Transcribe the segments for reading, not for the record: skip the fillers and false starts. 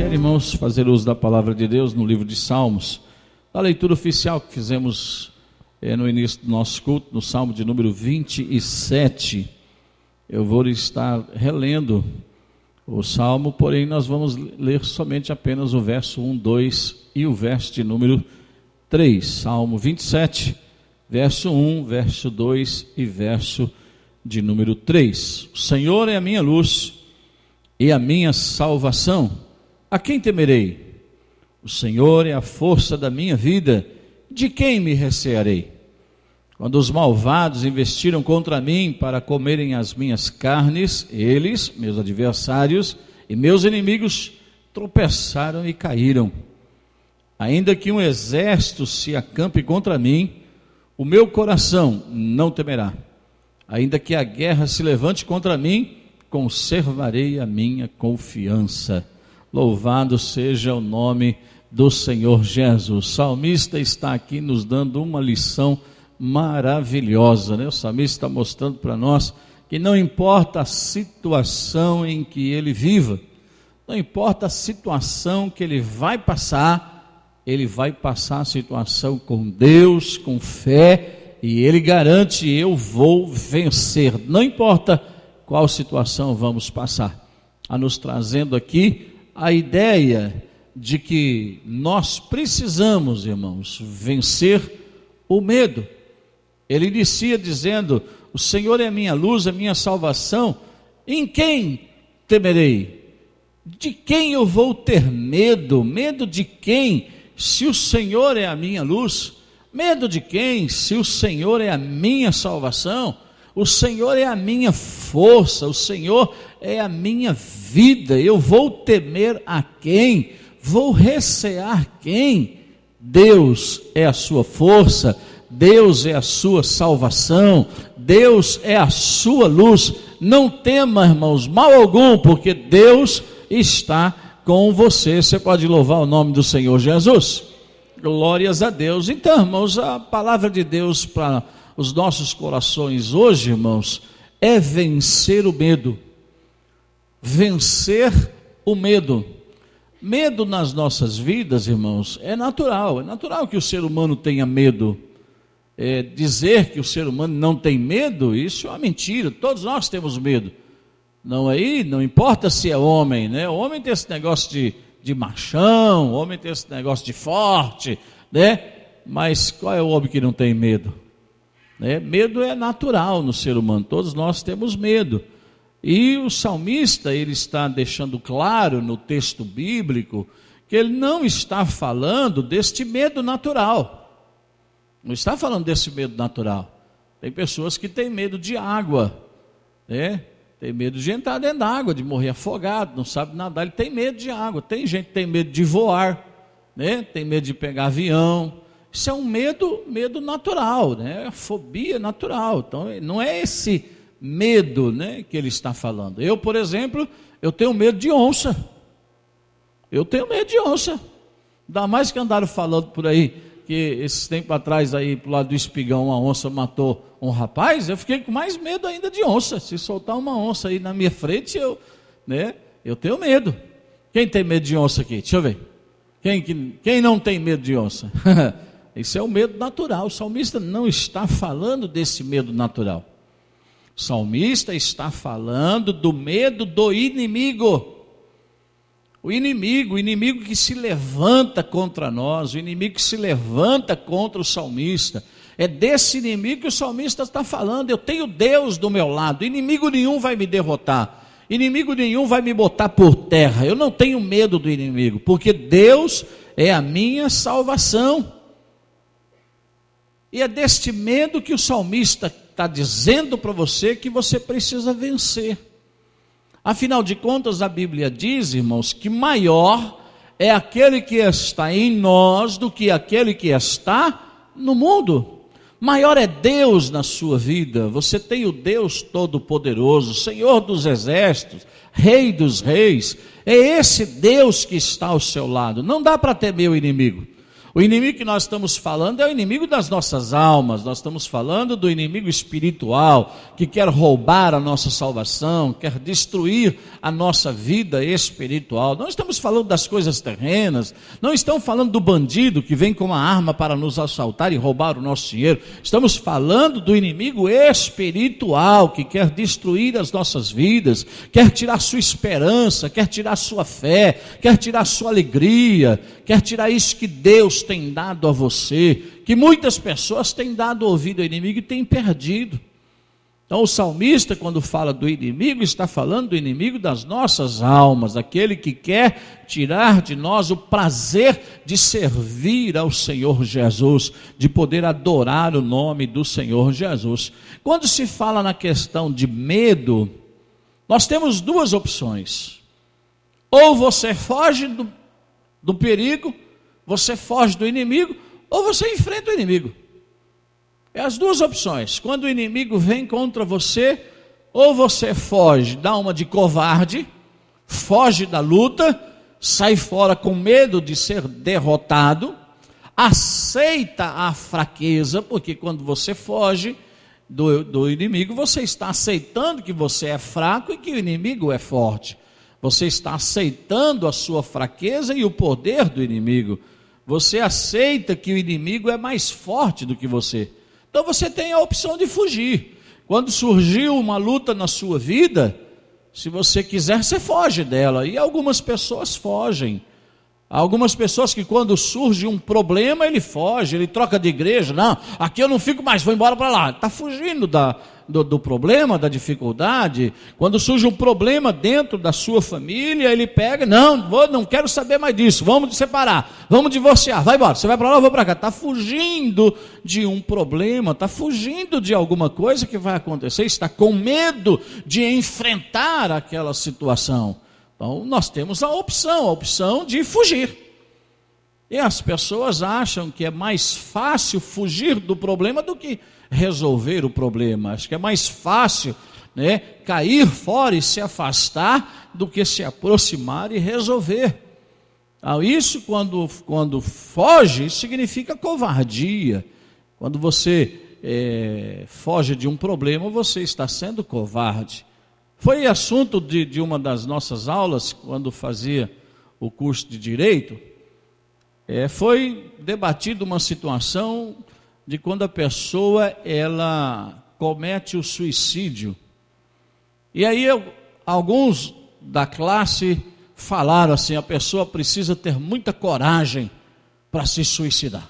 Quero, irmãos, fazer uso da palavra de Deus no livro de Salmos, da leitura oficial que fizemos no início do nosso culto, no Salmo de número 27. Eu vou estar relendo o Salmo, porém nós vamos ler somente apenas o verso 1, 2 e o verso de número 3. Salmo 27, verso 1, verso 2 e verso de número 3. O Senhor é a minha luz e a minha salvação. A quem temerei? O Senhor é a força da minha vida. De quem me recearei? Quando os malvados investiram contra mim para comerem as minhas carnes, eles, meus adversários e meus inimigos, tropeçaram e caíram. Ainda que um exército se acampe contra mim, o meu coração não temerá. Ainda que a guerra se levante contra mim, conservarei a minha confiança. Louvado seja o nome do Senhor Jesus. O salmista está aqui nos dando uma lição maravilhosa, né? O salmista está mostrando para nós que não importa a situação em que ele viva, não importa a situação que ele vai passar a situação com Deus, com fé, e ele garante: eu vou vencer, não importa qual situação vamos passar. A nos trazendo aqui a ideia de que nós precisamos, irmãos, vencer o medo. Ele inicia dizendo: o Senhor é a minha luz, a minha salvação. Em quem temerei? De quem eu vou ter medo? Medo de quem, se o Senhor é a minha luz? Medo de quem, se o Senhor é a minha salvação? O Senhor é a minha força, o Senhor é a minha vida. Eu vou temer a quem? Vou recear quem? Deus é a sua força, Deus é a sua salvação, Deus é a sua luz. Não tema, irmãos, mal algum, porque Deus está com você. Você pode louvar o nome do Senhor Jesus. Glórias a Deus. Então, irmãos, a palavra de Deus para os nossos corações hoje, irmãos, é vencer o medo. Vencer o medo. Medo nas nossas vidas, irmãos, é natural que o ser humano tenha medo. Dizer que o ser humano não tem medo, isso é uma mentira. Todos nós temos medo. Não importa se é homem, né? O homem tem esse negócio de machão, o homem tem esse negócio de forte, né? Mas qual é o homem que não tem medo? Medo é natural no ser humano, todos nós temos medo. E o salmista, ele está deixando claro no texto bíblico que ele não está falando deste medo natural. Não está falando desse medo natural. Tem pessoas que têm medo de água, né? Tem medo de entrar dentro da água, de morrer afogado, não sabe nadar, ele tem medo de água. Tem gente que tem medo de voar, né? Tem medo de pegar avião. Isso é um medo natural, né? A fobia natural. Então, não é esse medo, né, que ele está falando. Eu, por exemplo, eu tenho medo de onça. Eu tenho medo de onça. Ainda mais que andaram falando por aí que esses tempos atrás aí pro lado do Espigão uma onça matou um rapaz. Eu fiquei com mais medo ainda de onça. Se soltar uma onça aí na minha frente, eu tenho medo. Quem tem medo de onça aqui? Deixa eu ver. Quem não tem medo de onça? Isso é o medo natural. O salmista não está falando desse medo natural. O salmista está falando do medo do inimigo. O inimigo que se levanta contra nós, o inimigo que se levanta contra o salmista. É desse inimigo que o salmista está falando. Eu tenho Deus do meu lado, inimigo nenhum vai me derrotar, inimigo nenhum vai me botar por terra. Eu não tenho medo do inimigo, porque Deus é a minha salvação. E é deste medo que o salmista está dizendo para você que você precisa vencer. Afinal de contas, a Bíblia diz, irmãos, que maior é aquele que está em nós do que aquele que está no mundo. Maior é Deus na sua vida. Você tem o Deus Todo-Poderoso, Senhor dos Exércitos, Rei dos Reis. É esse Deus que está ao seu lado. Não dá para temer o inimigo. O inimigo que nós estamos falando é o inimigo das nossas almas. Nós estamos falando do inimigo espiritual, que quer roubar a nossa salvação, quer destruir a nossa vida espiritual. Não estamos falando das coisas terrenas, não estamos falando do bandido que vem com uma arma para nos assaltar e roubar o nosso dinheiro. Estamos falando do inimigo espiritual, que quer destruir as nossas vidas, quer tirar sua esperança, quer tirar sua fé, quer tirar sua alegria, quer tirar isso que Deus tem dado a você, que muitas pessoas têm dado ouvido ao inimigo e têm perdido. Então o salmista, quando fala do inimigo, está falando do inimigo das nossas almas, aquele que quer tirar de nós o prazer de servir ao Senhor Jesus, de poder adorar o nome do Senhor Jesus. Quando se fala na questão de medo, nós temos duas opções: ou você foge do perigo, você foge do inimigo, ou você enfrenta o inimigo. É as duas opções. Quando o inimigo vem contra você, ou você foge, dá uma de covarde, foge da luta, sai fora com medo de ser derrotado, aceita a fraqueza, porque quando você foge do inimigo, você está aceitando que você é fraco e que o inimigo é forte. Você está aceitando a sua fraqueza e o poder do inimigo. Você aceita que o inimigo é mais forte do que você. Então você tem a opção de fugir. Quando surgiu uma luta na sua vida, se você quiser, você foge dela. E algumas pessoas fogem. Há algumas pessoas que quando surge um problema, ele foge, ele troca de igreja. Não, aqui eu não fico mais, vou embora para lá. Está fugindo do problema, da dificuldade. Quando surge um problema dentro da sua família, ele pega, não quero saber mais disso, vamos separar, vamos divorciar, vai embora, você vai para lá, eu vou para cá. Está fugindo de um problema, está fugindo de alguma coisa que vai acontecer, está com medo de enfrentar aquela situação. Então nós temos a opção de fugir. E as pessoas acham que é mais fácil fugir do problema do que resolver o problema. Acho que é mais fácil, cair fora e se afastar do que se aproximar e resolver. Então, isso quando foge, significa covardia. Quando você foge de um problema, você está sendo covarde. Foi assunto de uma das nossas aulas, quando fazia o curso de Direito, foi debatida uma situação de quando a pessoa ela comete o suicídio. E aí alguns da classe falaram assim: a pessoa precisa ter muita coragem para se suicidar.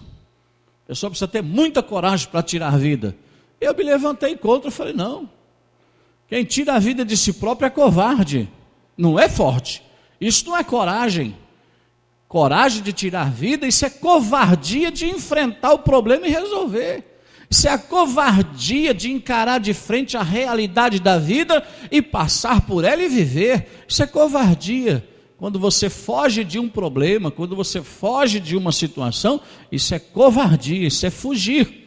A pessoa precisa ter muita coragem para tirar a vida. Eu me levantei contra e falei: não. Quem tira a vida de si próprio é covarde, não é forte. Isso não é coragem. Coragem de tirar a vida, isso é covardia de enfrentar o problema e resolver. Isso é a covardia de encarar de frente a realidade da vida e passar por ela e viver. Isso é covardia. Quando você foge de um problema, quando você foge de uma situação, isso é covardia, isso é fugir.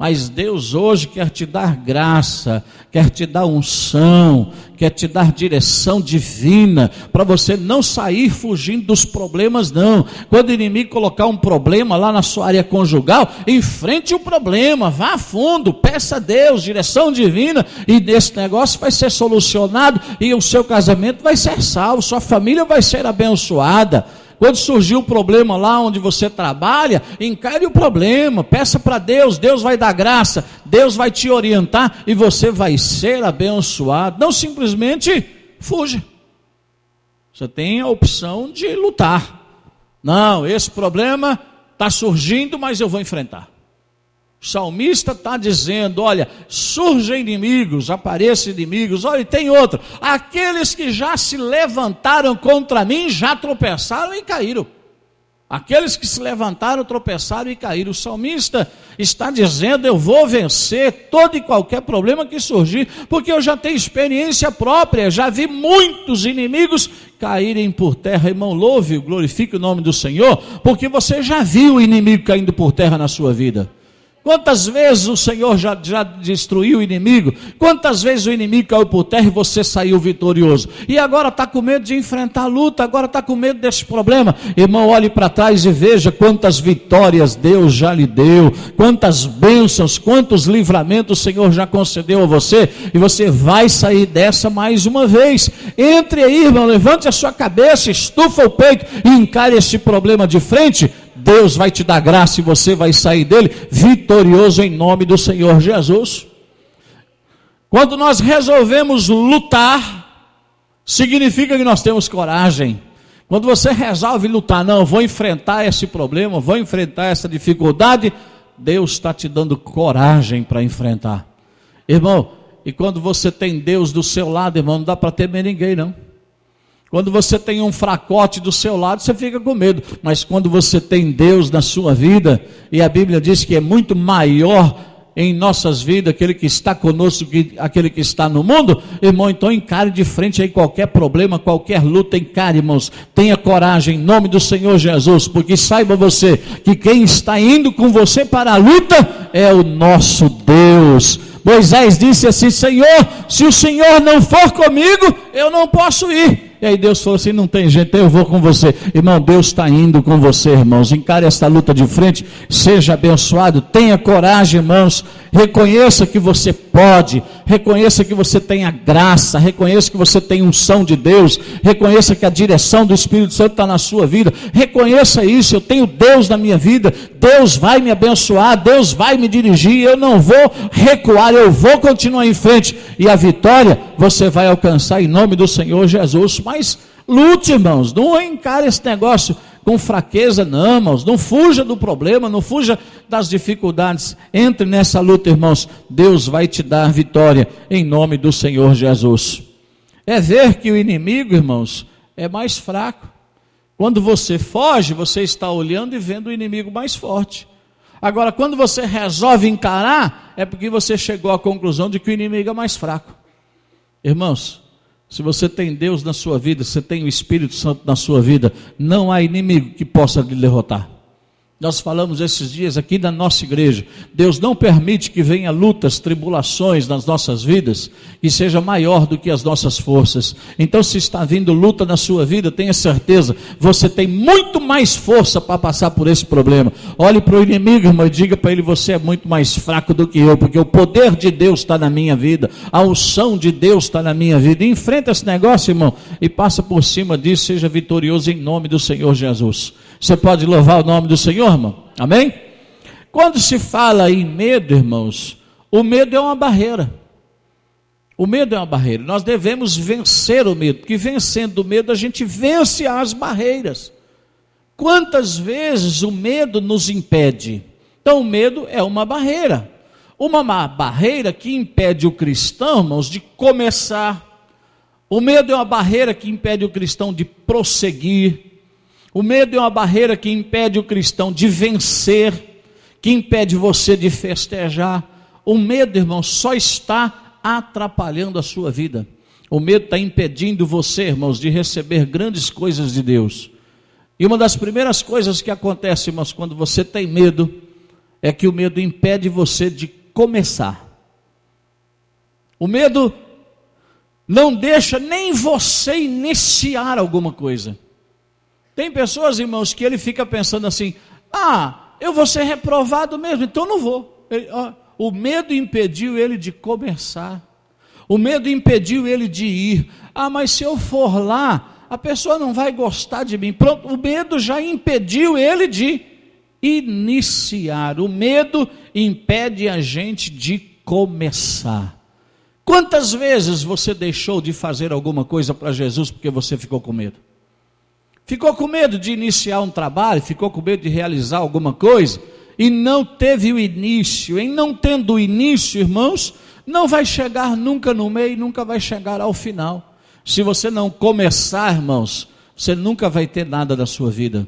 Mas Deus hoje quer te dar graça, quer te dar unção, quer te dar direção divina, para você não sair fugindo dos problemas, não. Quando o inimigo colocar um problema lá na sua área conjugal, enfrente o problema, vá a fundo, peça a Deus direção divina, e esse negócio vai ser solucionado, e o seu casamento vai ser salvo, sua família vai ser abençoada. Quando surgir um problema lá onde você trabalha, encare o problema, peça para Deus, Deus vai dar graça, Deus vai te orientar e você vai ser abençoado. Não simplesmente fuja. Você tem a opção de lutar. Não, esse problema está surgindo, mas eu vou enfrentar. O salmista está dizendo: olha, surgem inimigos, aparecem inimigos, olha, e tem outro, aqueles que já se levantaram contra mim, já tropeçaram e caíram. Aqueles que se levantaram, tropeçaram e caíram. O salmista está dizendo: eu vou vencer todo e qualquer problema que surgir, porque eu já tenho experiência própria, já vi muitos inimigos caírem por terra. Irmão, louve, glorifique o nome do Senhor, porque você já viu o inimigo caindo por terra na sua vida. Quantas vezes o Senhor já destruiu o inimigo? Quantas vezes o inimigo caiu por terra e você saiu vitorioso? E agora está com medo de enfrentar a luta, agora está com medo desse problema. Irmão, olhe para trás e veja quantas vitórias Deus já lhe deu, quantas bênçãos, quantos livramentos o Senhor já concedeu a você, e você vai sair dessa mais uma vez. Entre aí, irmão, levante a sua cabeça, estufa o peito e encare esse problema de frente. Deus vai te dar graça e você vai sair dele vitorioso em nome do Senhor Jesus. Quando nós resolvemos lutar, significa que nós temos coragem. Quando você resolve lutar, não, vou enfrentar esse problema, vou enfrentar essa dificuldade, Deus está te dando coragem para enfrentar. Irmão, e quando você tem Deus do seu lado, irmão, não dá para temer ninguém, não. Quando você tem um fracote do seu lado, você fica com medo. Mas quando você tem Deus na sua vida, e a Bíblia diz que é muito maior em nossas vidas aquele que está conosco que aquele que está no mundo, irmão, então encare de frente aí qualquer problema, qualquer luta, encare, irmãos. Tenha coragem em nome do Senhor Jesus, porque saiba você que quem está indo com você para a luta é o nosso Deus. Moisés disse assim: Senhor, se o Senhor não for comigo, eu não posso ir. E aí Deus falou assim: não tem jeito, eu vou com você. Irmão, Deus está indo com você, irmãos. Encare esta luta de frente, seja abençoado, tenha coragem, irmãos. Reconheça que você pode, reconheça que você tem a graça, reconheça que você tem unção de Deus, reconheça que a direção do Espírito Santo está na sua vida. Reconheça isso: eu tenho Deus na minha vida, Deus vai me abençoar, Deus vai me dirigir, eu não vou recuar, eu vou continuar em frente, e a vitória você vai alcançar em nome do Senhor Jesus. Mas lute, irmãos, não encare esse negócio com fraqueza, não, irmãos, não fuja do problema, não fuja das dificuldades, entre nessa luta, irmãos, Deus vai te dar vitória, em nome do Senhor Jesus. É ver que o inimigo, irmãos, é mais fraco. Quando você foge, você está olhando e vendo o inimigo mais forte. Agora, quando você resolve encarar, é porque você chegou à conclusão de que o inimigo é mais fraco. Irmãos, se você tem Deus na sua vida, você tem o Espírito Santo na sua vida, não há inimigo que possa lhe derrotar. Nós falamos esses dias aqui na nossa igreja, Deus não permite que venha lutas, tribulações nas nossas vidas, que seja maior do que as nossas forças. Então, se está vindo luta na sua vida, tenha certeza, você tem muito mais força para passar por esse problema. Olhe para o inimigo, irmão, e diga para ele: você é muito mais fraco do que eu, porque o poder de Deus está na minha vida, a unção de Deus está na minha vida. E enfrenta esse negócio, irmão, e passa por cima disso, seja vitorioso em nome do Senhor Jesus. Você pode louvar o nome do Senhor, irmão? Amém? Quando se fala em medo, irmãos, o medo é uma barreira. O medo é uma barreira. Nós devemos vencer o medo, porque vencendo o medo a gente vence as barreiras. Quantas vezes o medo nos impede? Então o medo é uma barreira. Uma barreira que impede o cristão, irmãos, de começar. O medo é uma barreira que impede o cristão de prosseguir. O medo é uma barreira que impede o cristão de vencer, que impede você de festejar. O medo, irmão, só está atrapalhando a sua vida. O medo está impedindo você, irmãos, de receber grandes coisas de Deus. E uma das primeiras coisas que acontece, irmãos, quando você tem medo, é que o medo impede você de começar. O medo não deixa nem você iniciar alguma coisa. Tem pessoas, irmãos, que ele fica pensando assim: eu vou ser reprovado mesmo, então não vou. O medo impediu ele de começar. O medo impediu ele de ir. Mas se eu for lá, a pessoa não vai gostar de mim. Pronto, o medo já impediu ele de iniciar. O medo impede a gente de começar. Quantas vezes você deixou de fazer alguma coisa para Jesus porque você ficou com medo? Ficou com medo de iniciar um trabalho, ficou com medo de realizar alguma coisa, e não teve o início. Em não tendo o início, irmãos, não vai chegar nunca no meio, nunca vai chegar ao final. Se você não começar, irmãos, você nunca vai ter nada da sua vida.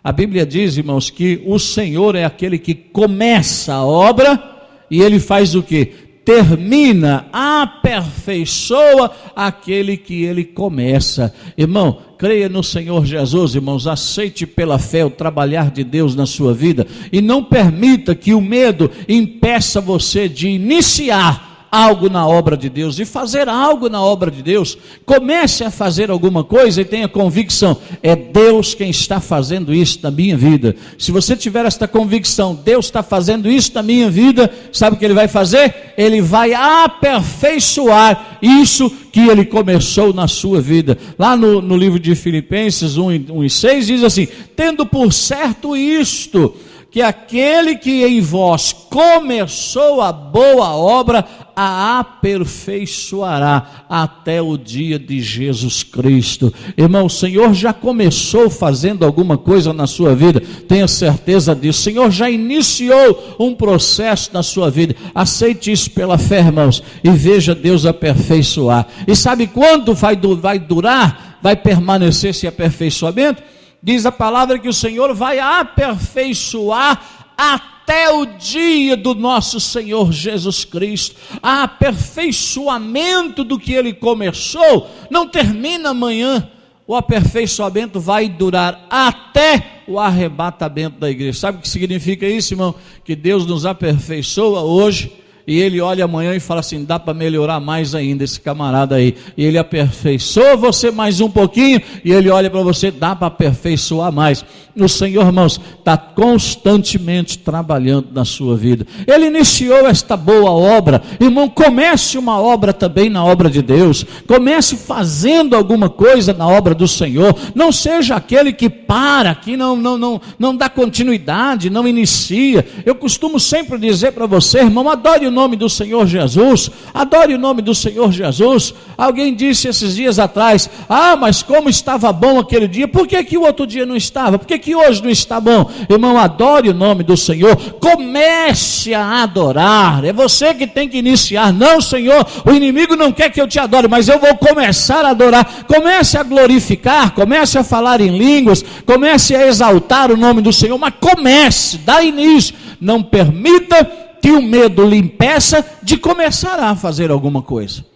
A Bíblia diz, irmãos, que o Senhor é aquele que começa a obra, e Ele faz o quê? termina, aperfeiçoa aquele que ele começa. Irmão, creia no Senhor Jesus, irmãos, aceite pela fé o trabalhar de Deus na sua vida e não permita que o medo impeça você de iniciar algo na obra de Deus, e fazer algo na obra de Deus. Comece a fazer alguma coisa e tenha convicção, é Deus quem está fazendo isso na minha vida. Se você tiver esta convicção, Deus está fazendo isso na minha vida, sabe o que Ele vai fazer? Ele vai aperfeiçoar isso que Ele começou na sua vida. Lá no livro de Filipenses 1:6 diz assim: tendo por certo isto, que aquele que em vós começou a boa obra, a aperfeiçoará até o dia de Jesus Cristo. Irmão, o Senhor já começou fazendo alguma coisa na sua vida, tenha certeza disso. O Senhor já iniciou um processo na sua vida. Aceite isso pela fé, irmãos, e veja Deus aperfeiçoar. E sabe quando vai durar, vai permanecer esse aperfeiçoamento? Diz a palavra que o Senhor vai aperfeiçoar até o dia do nosso Senhor Jesus Cristo. A aperfeiçoamento do que Ele começou não termina amanhã. O aperfeiçoamento vai durar até o arrebatamento da igreja. Sabe o que significa isso, irmão? Que Deus nos aperfeiçoa hoje, e Ele olha amanhã e fala assim: dá para melhorar mais ainda esse camarada aí. E Ele aperfeiçoa você mais um pouquinho, e Ele olha para você: dá para aperfeiçoar mais. O Senhor, irmãos, está constantemente trabalhando na sua vida. Ele iniciou esta boa obra. Irmão, comece uma obra também na obra de Deus. Comece fazendo alguma coisa na obra do Senhor. Não seja aquele que para, que não dá continuidade, não inicia. Eu costumo sempre dizer para você, irmão, adore o nome do Senhor Jesus. Adore o nome do Senhor Jesus. Alguém disse esses dias atrás: ah, mas como estava bom aquele dia, por que o outro dia não estava? Por que hoje não está bom? Irmão, adore o nome do Senhor. Comece a adorar. É você que tem que iniciar. Não, Senhor, o inimigo não quer que eu te adore, mas eu vou começar a adorar. Comece a glorificar, comece a falar em línguas, comece a exaltar o nome do Senhor, mas comece, dá início. Não permita que o medo lhe impeça de começar a fazer alguma coisa.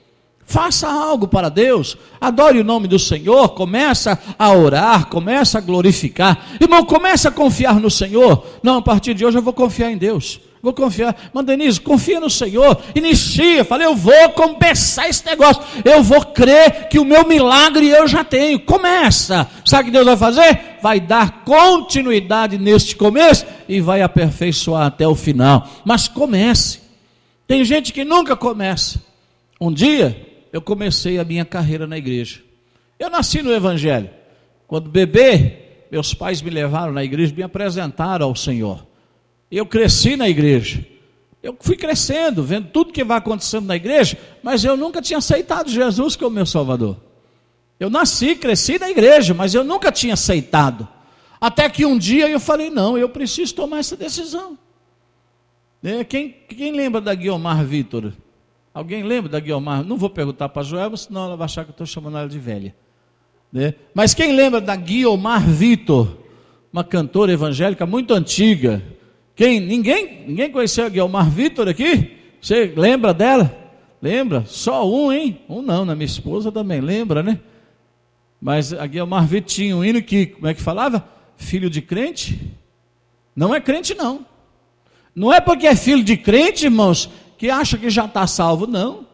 Faça algo para Deus, adore o nome do Senhor, começa a orar, começa a glorificar. Irmão, começa a confiar no Senhor. Não, a partir de hoje eu vou confiar em Deus. Vou confiar. Mano Denise, confia no Senhor. Inicia, falei, eu vou começar esse negócio. Eu vou crer que o meu milagre eu já tenho. Começa. Sabe o que Deus vai fazer? Vai dar continuidade neste começo e vai aperfeiçoar até o final. Mas comece. Tem gente que nunca começa. Um dia eu comecei a minha carreira na igreja. Eu nasci no Evangelho. Quando bebê, meus pais me levaram na igreja, me apresentaram ao Senhor. Eu cresci na igreja. Eu fui crescendo, vendo tudo que vai acontecendo na igreja, mas eu nunca tinha aceitado Jesus como meu Salvador. Eu nasci, cresci na igreja, mas eu nunca tinha aceitado. Até que um dia eu falei: não, eu preciso tomar essa decisão. Quem lembra da Guiomar Vitor? Alguém lembra da Guiomar? Não vou perguntar para a Joelma, senão ela vai achar que eu estou chamando ela de velha. Mas quem lembra da Guiomar Vitor? Uma cantora evangélica muito antiga. Ninguém conheceu a Guiomar Vitor aqui? Você lembra dela? Lembra? Só um, hein? Um não, minha esposa também lembra, né? Mas a Guiomar Vitor tinha um hino que, como é que falava? Filho de crente? Não é crente não. Não é porque é filho de crente, irmãos, que acha que já está salvo, não.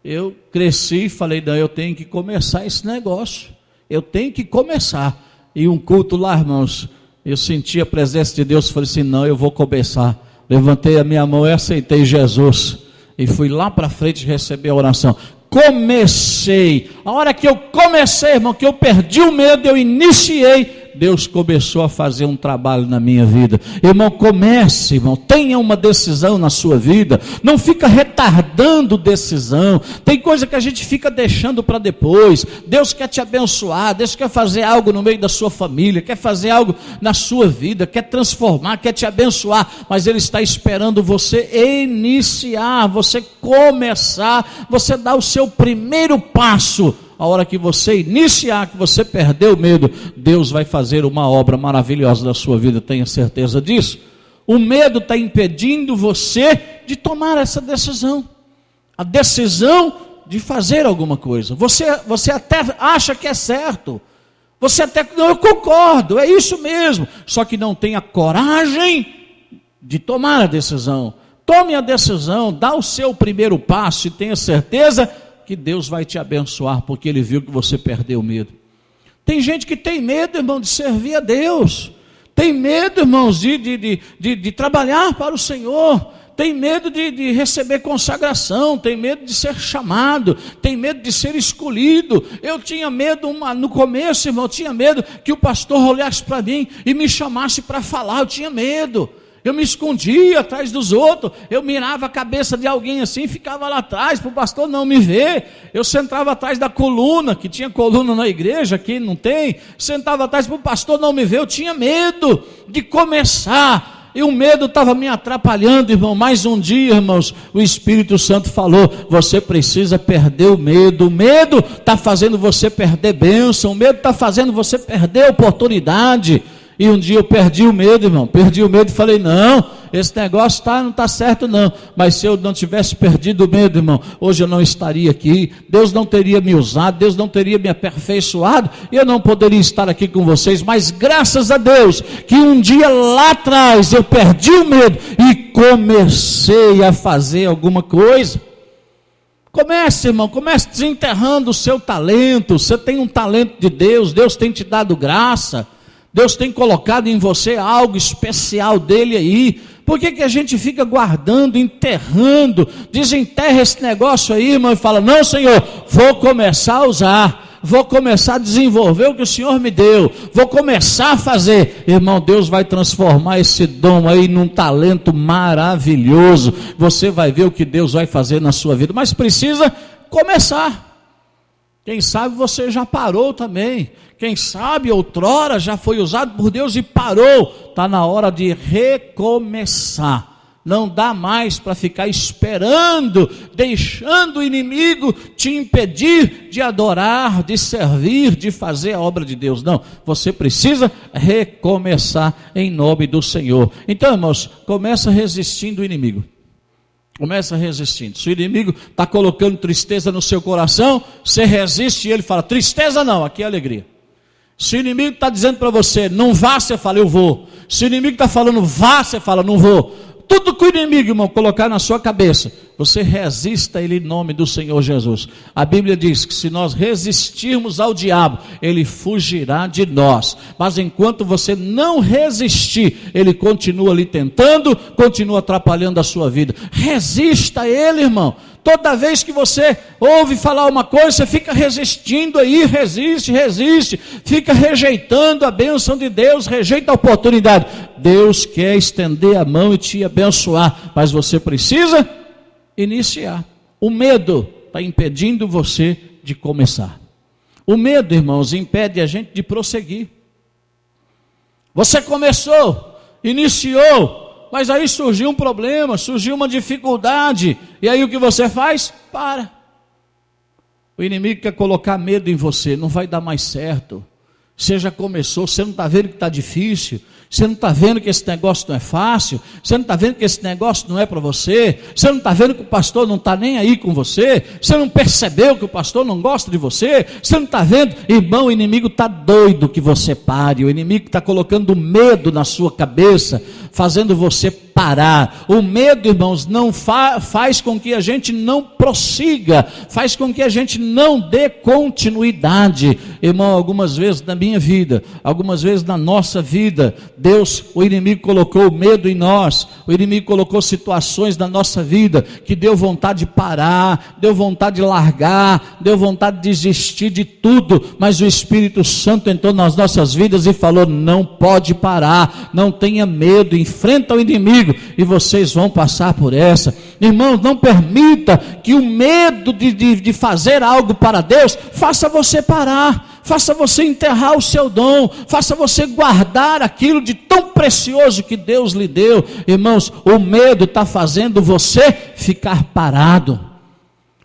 Eu cresci e falei: não, eu tenho que começar esse negócio. Eu tenho que começar. E um culto lá, irmãos, eu senti a presença de Deus, falei assim: não, eu vou começar. Levantei a minha mão e aceitei Jesus. E fui lá para frente receber a oração. Comecei. A hora que eu comecei, irmão, que eu perdi o medo, eu iniciei. Deus começou a fazer um trabalho na minha vida. Irmão, comece, irmão, tenha uma decisão na sua vida. Não fica retardando decisão. Tem coisa que a gente fica deixando para depois. Deus quer te abençoar, Deus quer fazer algo no meio da sua família, quer fazer algo na sua vida, quer transformar, quer te abençoar, mas Ele está esperando você iniciar, você começar, você dar o seu primeiro passo. A hora que você iniciar, que você perdeu o medo, Deus vai fazer uma obra maravilhosa na sua vida, tenha certeza disso. O medo está impedindo você de tomar essa decisão. a decisão de fazer alguma coisa. Você até acha que é certo, você até, não, eu concordo, é isso mesmo, só que não tem a coragem de tomar a decisão. Tome a decisão, dá o seu primeiro passo e tenha certeza que Deus vai te abençoar, porque Ele viu que você perdeu o medo. Tem gente que tem medo, irmão, de servir a Deus, tem medo, irmãos, de trabalhar para o Senhor, tem medo de receber consagração, tem medo de ser chamado, tem medo de ser escolhido. Eu tinha medo, no começo, irmão, eu tinha medo que o pastor olhasse para mim e me chamasse para falar, eu tinha medo. Eu me escondia atrás dos outros, eu mirava a cabeça de alguém assim, ficava lá atrás, para o pastor não me ver. Eu sentava atrás da coluna, que tinha coluna na igreja, aqui não tem, sentava atrás para o pastor não me ver. Eu tinha medo de começar, e o medo estava me atrapalhando, irmão. Mais um dia, irmãos, o Espírito Santo falou, você precisa perder o medo está fazendo você perder bênção, o medo está fazendo você perder oportunidade. E um dia eu perdi o medo, irmão, e falei, não, esse negócio não está certo não, mas se eu não tivesse perdido o medo, irmão, hoje eu não estaria aqui, Deus não teria me usado, Deus não teria me aperfeiçoado, e eu não poderia estar aqui com vocês, mas graças a Deus, que um dia lá atrás eu perdi o medo, e comecei a fazer alguma coisa. Comece, irmão, comece desenterrando o seu talento. Você tem um talento de Deus, Deus tem te dado graça, Deus tem colocado em você algo especial dele aí. Por que a gente fica guardando, enterrando, desenterra esse negócio aí, irmão, e fala, não, Senhor, vou começar a usar, vou começar a desenvolver o que o Senhor me deu, vou começar a fazer. Irmão, Deus vai transformar esse dom aí num talento maravilhoso. Você vai ver o que Deus vai fazer na sua vida, mas precisa começar. Quem sabe você já parou também. Quem sabe outrora já foi usado por Deus e parou. Está na hora de recomeçar. Não dá mais para ficar esperando, deixando o inimigo te impedir de adorar, de servir, de fazer a obra de Deus. Não, você precisa recomeçar em nome do Senhor. Então, irmãos, começa resistindo o inimigo. Começa resistindo. Se o inimigo está colocando tristeza no seu coração, você resiste e ele fala, tristeza não, aqui é alegria. Se o inimigo está dizendo para você, não vá, você fala, eu vou. Se o inimigo está falando, vá, você fala, não vou. Tudo que o inimigo, irmão, colocar na sua cabeça, você resista a ele em nome do Senhor Jesus. A Bíblia diz que se nós resistirmos ao diabo, ele fugirá de nós. Mas enquanto você não resistir, ele continua ali tentando, continua atrapalhando a sua vida. Resista a ele, irmão. Toda vez que você ouve falar uma coisa, você fica resistindo aí, resiste, fica rejeitando a bênção de Deus, rejeita a oportunidade. Deus quer estender a mão e te abençoar, mas você precisa iniciar. O medo está impedindo você de começar. O medo, irmãos, impede a gente de prosseguir. Você começou, iniciou, mas aí surgiu um problema, surgiu uma dificuldade, e aí o que você faz? Para. O inimigo quer colocar medo em você, não vai dar mais certo. Você já começou, você não está vendo que está difícil, você não está vendo que esse negócio não é fácil, você não está vendo que esse negócio não é para você, você não está vendo que o pastor não está nem aí com você, você não percebeu que o pastor não gosta de você, você não está vendo, irmão, o inimigo está doido que você pare, o inimigo está colocando medo na sua cabeça, fazendo você parar. O medo, irmãos, não faz com que a gente não prossiga, faz com que a gente não dê continuidade. Irmão, algumas vezes na minha vida, algumas vezes na nossa vida, o inimigo colocou medo em nós, o inimigo colocou situações na nossa vida, que deu vontade de parar, deu vontade de largar, deu vontade de desistir de tudo, mas o Espírito Santo entrou nas nossas vidas e falou, não pode parar, não tenha medo, enfrenta o inimigo, e vocês vão passar por essa. Irmãos, não permita que o medo de fazer algo para Deus, faça você parar, faça você enterrar o seu dom, faça você guardar aquilo de tão precioso que Deus lhe deu. Irmãos, o medo está fazendo você ficar parado.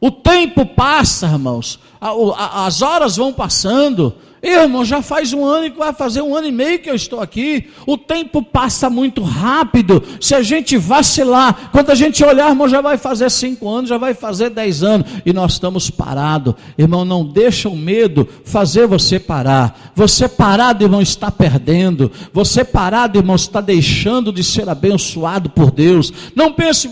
O tempo passa, irmãos, as horas vão passando, Irmão, já faz um ano e vai fazer 1 ano e meio que eu estou aqui. O tempo passa muito rápido. Se a gente vacilar, quando a gente olhar, irmão, já vai fazer 5 anos, já vai fazer 10 anos. E nós estamos parados. Irmão, não deixa o medo fazer você parar. Você parado, irmão, está perdendo. Você parado, irmão, está deixando de ser abençoado por Deus. Não pense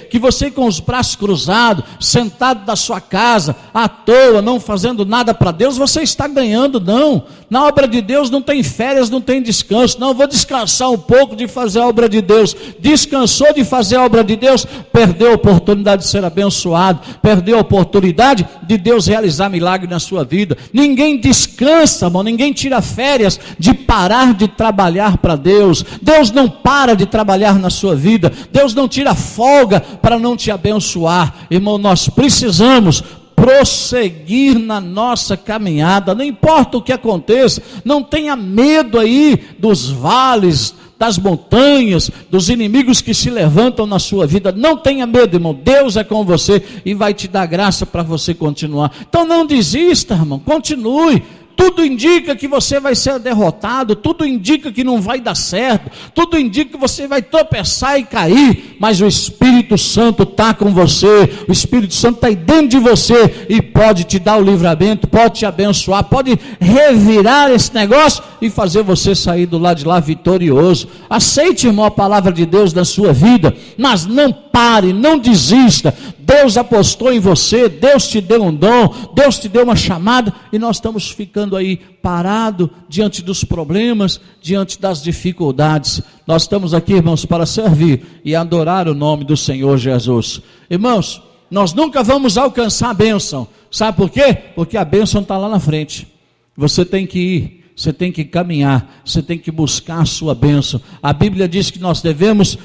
que você com os braços cruzados, sentado na sua casa, à toa, não fazendo nada para Deus, você está ganhando. Não, na obra de Deus não tem férias, não tem descanso. Não, vou descansar um pouco de fazer a obra de Deus. Descansou de fazer a obra de Deus, perdeu a oportunidade de ser abençoado, perdeu a oportunidade de Deus realizar milagre na sua vida. Ninguém descansa, irmão, ninguém tira férias de parar de trabalhar para Deus. Deus não para de trabalhar na sua vida. Deus não tira folga para não te abençoar. Irmão, nós precisamos prosseguir na nossa caminhada, não importa o que aconteça. Não tenha medo aí dos vales, das montanhas, dos inimigos que se levantam na sua vida. Não tenha medo, irmão, Deus é com você e vai te dar graça para você continuar. Então não desista, irmão, continue. Tudo indica que você vai ser derrotado, tudo indica que não vai dar certo, tudo indica que você vai tropeçar e cair, mas o Espírito Santo está com você, o Espírito Santo está aí dentro de você e pode te dar o livramento, pode te abençoar, pode revirar esse negócio e fazer você sair do lado de lá vitorioso. Aceite, irmão, a palavra de Deus na sua vida, mas não pare, não desista. Deus apostou em você, Deus te deu um dom, Deus te deu uma chamada, e nós estamos ficando aí parado diante dos problemas, diante das dificuldades. Nós estamos aqui, irmãos, para servir e adorar o nome do Senhor Jesus. Irmãos, nós nunca vamos alcançar a bênção. Sabe por quê? Porque a bênção está lá na frente. Você tem que ir. Você tem que caminhar, você tem que buscar a sua bênção. A Bíblia diz que nós devemos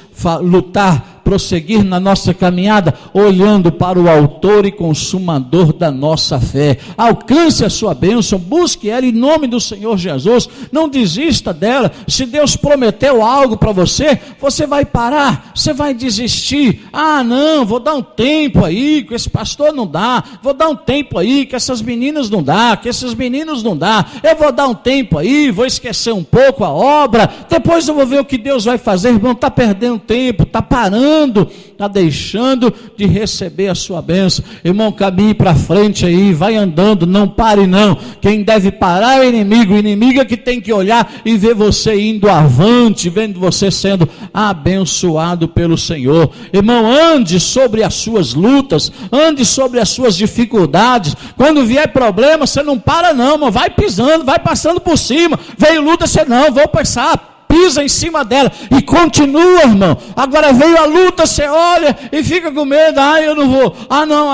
lutar, prosseguir na nossa caminhada, olhando para o autor e consumador da nossa fé. Alcance a sua bênção, busque ela em nome do Senhor Jesus. Não desista dela. Se Deus prometeu algo para você, você vai parar, você vai desistir. Ah, não, vou dar um tempo aí, que esse pastor não dá. Vou dar um tempo aí, que essas meninas não dá, que esses meninos não dá. Eu vou dar um tempo aí, vou esquecer um pouco a obra, depois eu vou ver o que Deus vai fazer. Irmão, está perdendo tempo, está parando, está deixando de receber a sua bênção. Irmão, caminhe para frente aí, vai andando, não pare não. Quem deve parar é o inimigo é que tem que olhar e ver você indo avante, vendo você sendo abençoado pelo Senhor. Irmão, ande sobre as suas lutas, ande sobre as suas dificuldades. Quando vier problema, você não para não, irmão, vai pisando, vai passando por cima. Veio luta, você não, vou passar, pisa em cima dela e continua, irmão. Agora veio a luta, você olha e fica com medo. Ah, eu não vou,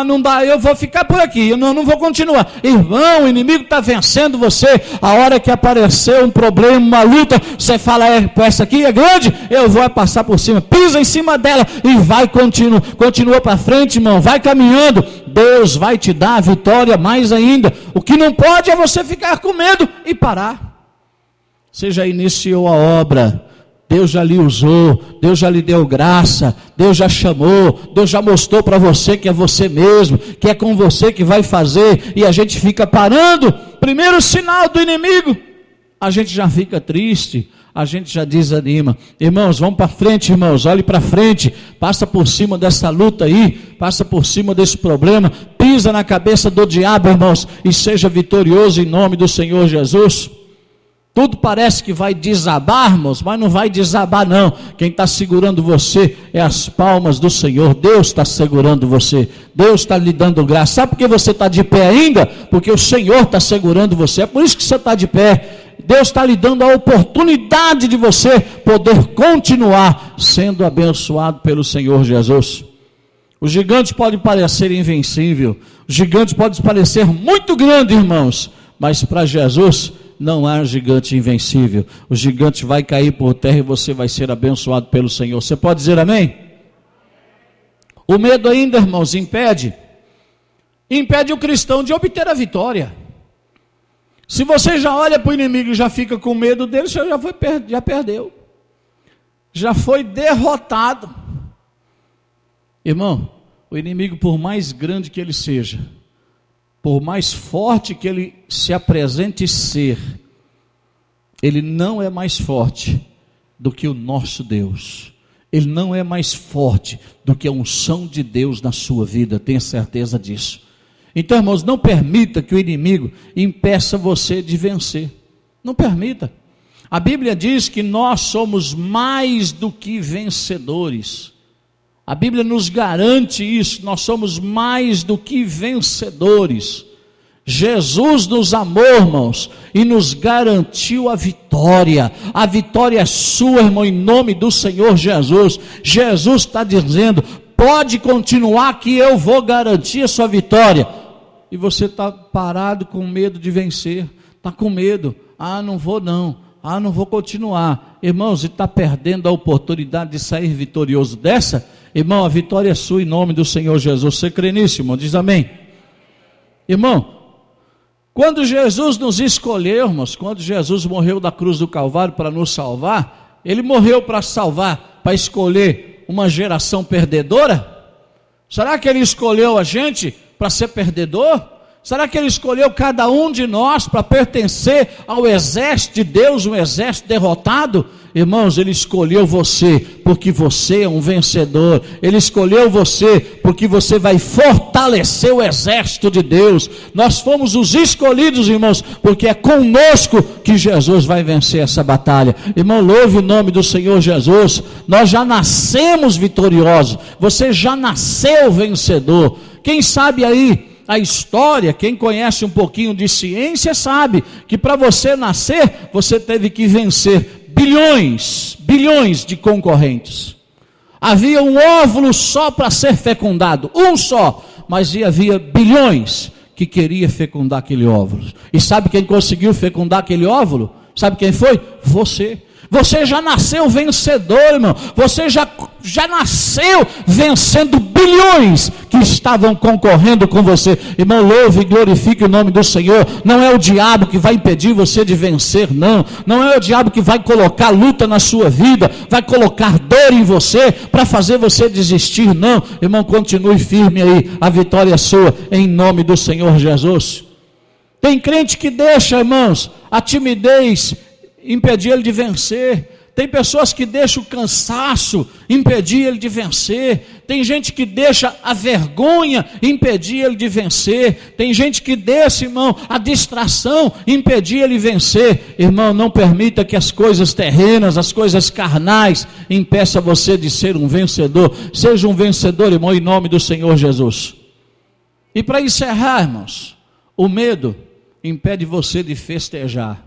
não dá, eu vou ficar por aqui, eu não vou continuar. Irmão, o inimigo está vencendo você. A hora que aparecer um problema, uma luta, você fala, essa aqui é grande, eu vou passar por cima. Pisa em cima dela e vai, continua para frente, irmão, vai caminhando. Deus vai te dar a vitória mais ainda. O que não pode é você ficar com medo e parar. Você já iniciou a obra, Deus já lhe usou, Deus já lhe deu graça, Deus já chamou, Deus já mostrou para você que é você mesmo, que é com você que vai fazer, e a gente fica parando. Primeiro sinal do inimigo, a gente já fica triste, a gente já desanima. Irmãos, vamos para frente, irmãos, olhe para frente, passa por cima dessa luta aí, passa por cima desse problema, pisa na cabeça do diabo, irmãos, e seja vitorioso em nome do Senhor Jesus. Tudo parece que vai desabar, irmãos, mas não vai desabar não. Quem está segurando você é as palmas do Senhor. Deus está segurando você, Deus está lhe dando graça. Sabe por que você está de pé ainda? Porque o Senhor está segurando você, é por isso que você está de pé. Deus está lhe dando a oportunidade de você poder continuar sendo abençoado pelo Senhor Jesus. Os gigantes podem parecer invencíveis, os gigantes podem parecer muito grandes, irmãos, mas para Jesus não há gigante invencível. O gigante vai cair por terra e você vai ser abençoado pelo Senhor. Você pode dizer amém? O medo ainda, irmãos, impede o cristão de obter a vitória. Se você já olha para o inimigo e já fica com medo dele, você já perdeu. Já foi derrotado. Irmão, o inimigo, por mais grande que ele seja, por mais forte que ele se apresente ser, ele não é mais forte do que o nosso Deus. Ele não é mais forte do que a unção de Deus na sua vida, tenha certeza disso. Então, irmãos, não permita que o inimigo impeça você de vencer. Não permita. A Bíblia diz que nós somos mais do que vencedores. A Bíblia nos garante isso, nós somos mais do que vencedores. Jesus nos amou, irmãos, e nos garantiu a vitória. A vitória é sua, irmão, em nome do Senhor Jesus. Jesus está dizendo, pode continuar que eu vou garantir a sua vitória. E você está parado com medo de vencer, está com medo, não vou não. Não vou continuar. Irmãos, e está perdendo a oportunidade de sair vitorioso dessa? Irmão, a vitória é sua em nome do Senhor Jesus. Você crê nisso, irmão? Diz amém. Irmão, quando Jesus nos escolheu, irmãos, quando Jesus morreu da cruz do Calvário para nos salvar, ele morreu para salvar, para escolher uma geração perdedora? Será que ele escolheu a gente para ser perdedor? Será que ele escolheu cada um de nós para pertencer ao exército de Deus, um exército derrotado? Irmãos, ele escolheu você porque você é um vencedor. Ele escolheu você porque você vai fortalecer o exército de Deus. Nós fomos os escolhidos, irmãos, porque é conosco que Jesus vai vencer essa batalha. Irmão, louve o nome do Senhor Jesus. Nós já nascemos vitoriosos. Você já nasceu vencedor. Quem sabe aí a história, quem conhece um pouquinho de ciência sabe que para você nascer, você teve que vencer bilhões de concorrentes. Havia um óvulo só para ser fecundado, um só, mas havia bilhões que queria fecundar aquele óvulo. E sabe quem conseguiu fecundar aquele óvulo? Sabe quem foi? Você. Você já nasceu vencedor, irmão. Você já nasceu vencendo bilhões que estavam concorrendo com você. Irmão, louve e glorifique o nome do Senhor. Não é o diabo que vai impedir você de vencer, não. Não é o diabo que vai colocar luta na sua vida, vai colocar dor em você para fazer você desistir, não. Irmão, continue firme aí. A vitória é sua em nome do Senhor Jesus. Tem crente que deixa, irmãos, a timidez impedir ele de vencer. Tem pessoas que deixam o cansaço impedir ele de vencer. Tem gente que deixa a vergonha impedir ele de vencer. Tem gente que deixa, irmão, a distração impedir ele de vencer. Irmão, não permita que as coisas terrenas, as coisas carnais impeçam você de ser um vencedor. Seja um vencedor, irmão, em nome do Senhor Jesus. E para encerrar, irmãos, o medo impede você de festejar.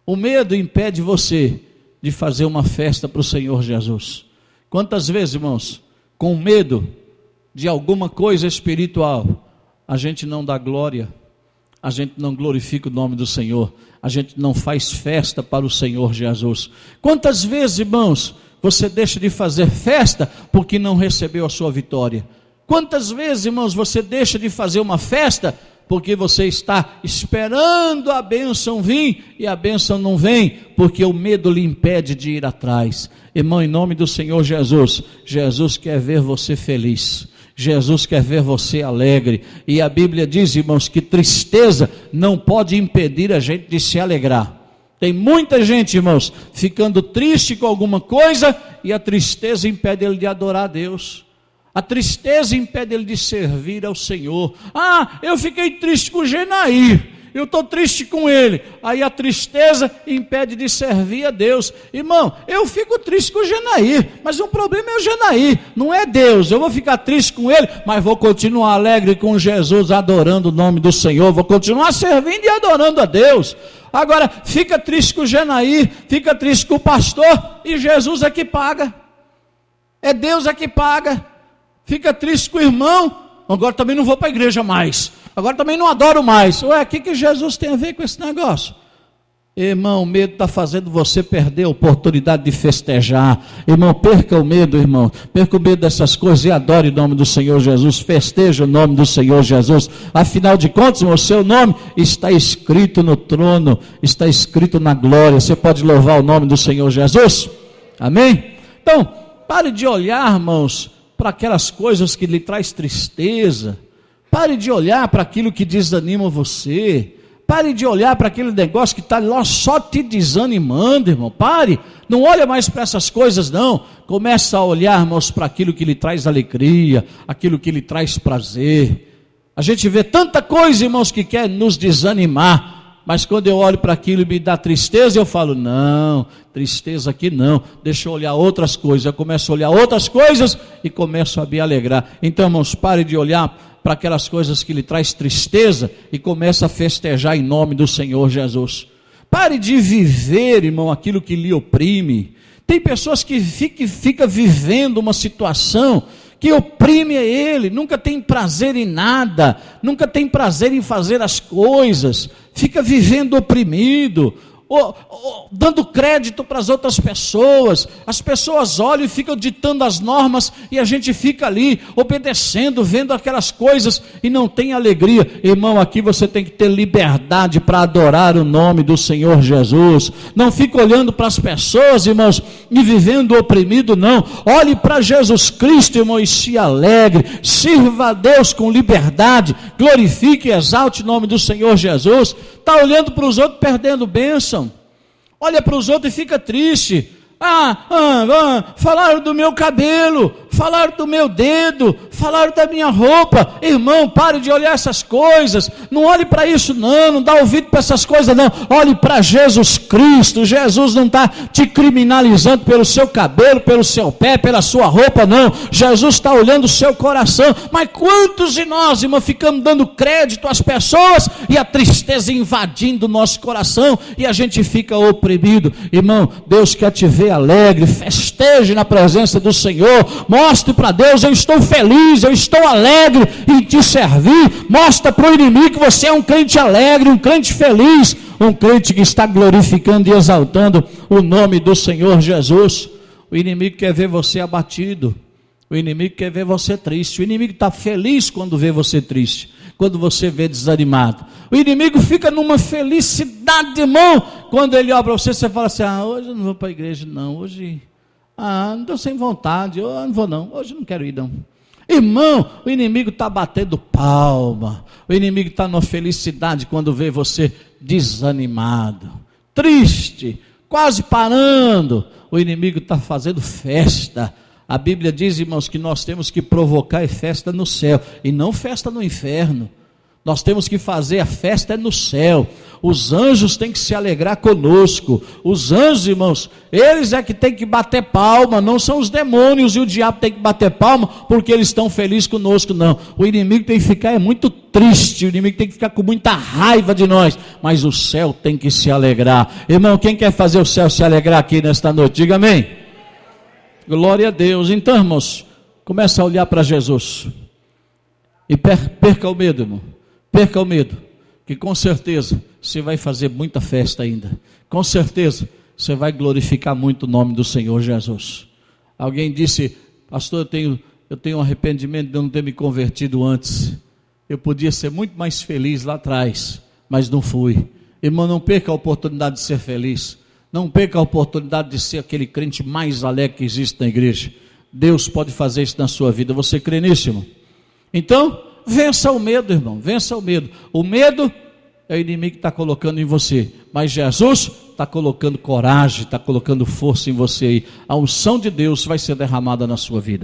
O medo impede você de fazer uma festa para o Senhor Jesus. Quantas vezes, irmãos, com medo de alguma coisa espiritual, a gente não dá glória, a gente não glorifica o nome do Senhor, a gente não faz festa para o Senhor Jesus. Quantas vezes, irmãos, você deixa de fazer festa porque não recebeu a sua vitória? Quantas vezes, irmãos, você deixa de fazer uma festa porque você está esperando a bênção vir e a bênção não vem, porque o medo lhe impede de ir atrás? Irmão, em nome do Senhor Jesus, Jesus quer ver você feliz, Jesus quer ver você alegre, e a Bíblia diz, irmãos, que tristeza não pode impedir a gente de se alegrar. Tem muita gente, irmãos, ficando triste com alguma coisa, e a tristeza impede ele de adorar a Deus. A tristeza impede ele de servir ao Senhor. Eu fiquei triste com o Genair, eu estou triste com ele. Aí a tristeza impede de servir a Deus. Irmão, eu fico triste com o Genair, mas o problema é o Genair, não é Deus. Eu vou ficar triste com ele, mas vou continuar alegre com Jesus, adorando o nome do Senhor. Vou continuar servindo e adorando a Deus. Agora, fica triste com o Genair, fica triste com o pastor, e Jesus é que paga. É Deus é que paga. Fica triste com o irmão, agora também não vou para a igreja mais, agora também não adoro mais. Ué, o que Jesus tem a ver com esse negócio? Irmão, o medo está fazendo você perder a oportunidade de festejar. Irmão, perca o medo, irmão, perca o medo dessas coisas e adore o nome do Senhor Jesus, festeja o nome do Senhor Jesus. Afinal de contas, irmão, o seu nome está escrito no trono, está escrito na glória. Você pode louvar o nome do Senhor Jesus? Amém? Então, pare de olhar, irmãos, para aquelas coisas que lhe traz tristeza, Pare de olhar para aquilo que desanima você. Pare de olhar para aquele negócio que está lá só te desanimando, irmão. Pare, não olha mais para essas coisas, não. Começa a olhar, irmãos, para aquilo que lhe traz alegria, aquilo que lhe traz prazer. A gente vê tanta coisa, irmãos, que quer nos desanimar, mas quando eu olho para aquilo e me dá tristeza, eu falo, não, tristeza aqui não, deixa eu olhar outras coisas. Eu começo a olhar outras coisas e começo a me alegrar. Então, irmãos, pare de olhar para aquelas coisas que lhe traz tristeza e começa a festejar em nome do Senhor Jesus. Pare de viver, irmão, aquilo que lhe oprime. Tem pessoas que fica vivendo uma situação que oprime ele, nunca tem prazer em nada, nunca tem prazer em fazer as coisas, fica vivendo oprimido, dando crédito para as outras pessoas. As pessoas olham e ficam ditando as normas e a gente fica ali obedecendo, vendo aquelas coisas e não tem alegria. Irmão, aqui você tem que ter liberdade para adorar o nome do Senhor Jesus. Não fica olhando para as pessoas, irmãos, e vivendo oprimido, não. Olhe para Jesus Cristo, irmão, e se alegre, sirva a Deus com liberdade, glorifique e exalte o nome do Senhor Jesus. Está olhando para os outros perdendo bênção, olha para os outros e fica triste. Falaram do meu cabelo, falaram do meu dedo, falaram da minha roupa. Irmão, pare de olhar essas coisas, não olhe para isso não dá ouvido para essas coisas não, olhe para Jesus Cristo. Jesus não está te criminalizando pelo seu cabelo, pelo seu pé, pela sua roupa, não. Jesus está olhando o seu coração. Mas quantos de nós, irmão, ficamos dando crédito às pessoas e a tristeza invadindo o nosso coração e a gente fica oprimido. Irmão, Deus quer te ver alegre, festeje na presença do Senhor, mostre para Deus, eu estou feliz, eu estou alegre em te servir. Mostra para o inimigo que você é um crente alegre, um crente feliz, um crente que está glorificando e exaltando o nome do Senhor Jesus. O inimigo quer ver você abatido, o inimigo quer ver você triste, o inimigo está feliz quando vê você triste, quando você vê desanimado. O inimigo fica numa felicidade, irmão, quando ele olha para você, você fala assim, hoje eu não vou para a igreja não, hoje, não estou sem vontade, eu não vou não, hoje eu não quero ir não. Irmão, o inimigo está batendo palma, o inimigo está numa felicidade quando vê você desanimado, triste, quase parando. O inimigo está fazendo festa. A Bíblia diz, irmãos, que nós temos que provocar festa no céu e não festa no inferno. Nós temos que fazer a festa no céu. Os anjos têm que se alegrar conosco. Os anjos, irmãos, eles é que têm que bater palma, não são os demônios e o diabo tem que bater palma porque eles estão felizes conosco, não. O inimigo tem que ficar muito triste, o inimigo tem que ficar com muita raiva de nós, mas o céu tem que se alegrar. Irmão, quem quer fazer o céu se alegrar aqui nesta noite? Diga amém. Glória a Deus. Então, irmãos, começa a olhar para Jesus e perca o medo, irmão. Perca o medo, que com certeza você vai fazer muita festa ainda. Com certeza você vai glorificar muito o nome do Senhor Jesus. Alguém disse, pastor, eu tenho um arrependimento de não ter me convertido antes. Eu podia ser muito mais feliz lá atrás, mas não fui. Irmão, não perca a oportunidade de ser feliz. Não perca a oportunidade de ser aquele crente mais alegre que existe na igreja. Deus pode fazer isso na sua vida. Você crê nisso, irmão? Então, vença o medo, irmão, vença o medo. O medo é o inimigo que está colocando em você, mas Jesus está colocando coragem, está colocando força em você aí. A unção de Deus vai ser derramada na sua vida.